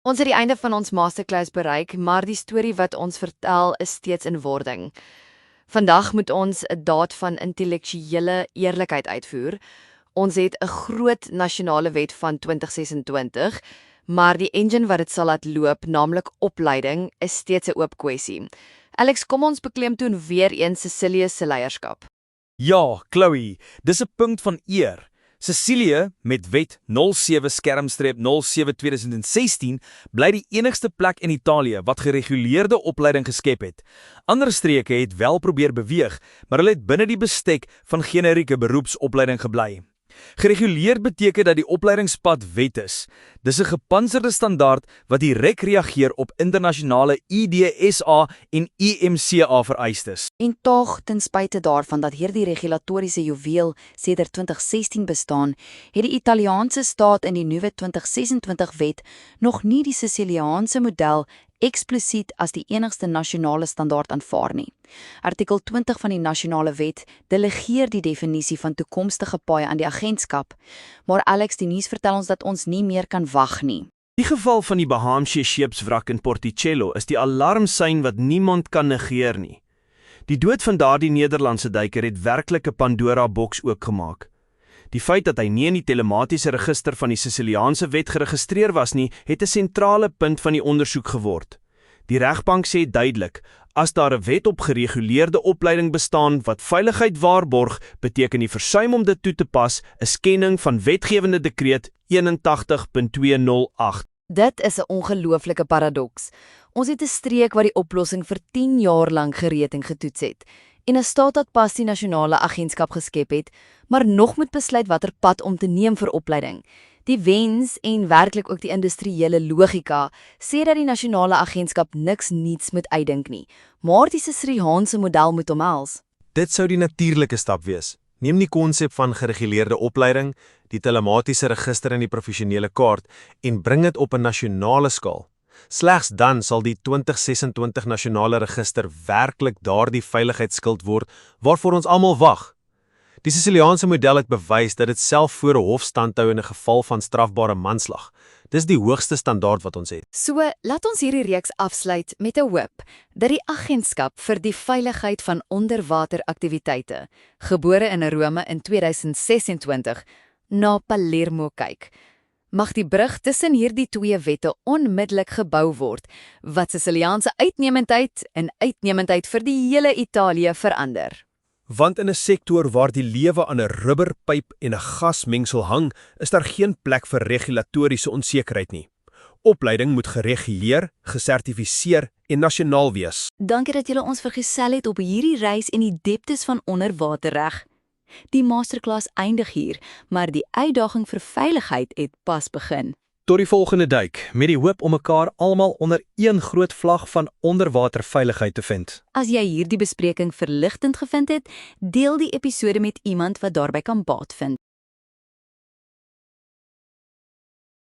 Ons het die einde van ons masterclass bereik, maar die storie wat ons vertel is steeds in wording. Vandag moet ons 'n daad van intellektuele eerlikheid uitvoer. Ons het 'n groot nasionale wet van 2026, maar die engine wat dit sal laat loop, naamlik opleiding, is steeds 'n oop kwessie. Alex, kom ons beklemtoon weer eens Cecilia se leierskap. Ja, Chloe, dis 'n punt van eer. Cecilia met wet 07-07-2016 bly die enigste plek in Italië wat gereguleerde opleiding geskep het. Ander streke het wel probeer beweeg, maar hulle het binne die bestek van generieke beroepsopleiding gebly. Gereguleerd beteken dat die opleidingspad wet is. Dis 'n gepantserde standaard wat direk reageer op internasionale IDSA en IMCA vereistes. En tog, ten spyte daarvan dat hierdie regulatoriese juweel sedert 2016 bestaan, het die Italiaanse staat in die nuwe 2026 wet nog nie die Siciliaanse model eksplisiet as die enigste nasionale standaard aanvaar nie. Artikel 20 van die nasionale wet delegeer die definisie van toekomstige paaie aan die agentskap, maar Alex, die nuus vertel ons dat ons nie meer kan wag nie. Die geval van die Bahamse scheepswrak in Porticello is die alarmsein wat niemand kan negeer nie. Die dood van daardie Nederlandse duiker het werklik 'n Pandora-boks oopgemaak. Die feit dat hy nie in die telematiese register van die Siciliaanse wet geregistreer was nie, het 'n sentrale punt van die ondersoek geword. Die regbank sê duidelik, as daar 'n wet op gereguleerde opleiding bestaan wat veiligheid waarborg, beteken die versuim om dit toe te pas 'n skending van wetgewende dekreet 81.208. Dit is 'n ongelooflike paradoks. Ons het 'n streek wat die oplossing vir 10 jaar lank gereed en getoets het, en 'n staat wat pas die nasionale agentskap geskep het, maar nog moet besluit watter pad om te neem vir opleiding. Die wens en werklik ook die industriële logika sê dat die nasionale agentskap niks niets moet uitdink nie, maar die Siciliaanse model moet omhels. Dit sou die natuurlike stap wees. Neem die konsep van gereguleerde opleiding, die telematiese register en die professionele kaart en bring dit op 'n nasionale skaal. Slegs dan sal die 2026 nasionale register werklik daardie veiligheidsskild word waarvoor ons almal wag. Die Siciliaanse model het bewys dat dit self voor 'n hof standhou in 'n geval van strafbare manslag. Dis die hoogste standaard wat ons het. So, laat ons hierdie reeks afsluit met 'n hoop dat die agentskap vir die veiligheid van onderwateraktiwiteite, gebore in Rome in 2026, na Palermo kyk. Mag die brug tussen hierdie twee wette onmiddellik gebou word, wat Siciliaanse uitnemendheid en uitnemendheid vir die hele Italië verander. Want in 'n sektor waar die lewe aan 'n rubberpyp en 'n gasmengsel hang, is daar geen plek vir regulatoriese onsekerheid nie. Opleiding moet gereguleer, gesertifiseer en nasionaal wees. Dankie dat julle ons vergesel het op hierdie reis in die dieptes van onderwaterreg. Die masterclass eindig hier, maar die uitdaging vir veiligheid het pas begin. Tot die volgende duik, met die hoop om mekaar almal onder een groot vlag van onderwaterveiligheid te vind. As jy hierdie bespreking verligtend gevind het, deel die episode met iemand wat daarby kan baat vind.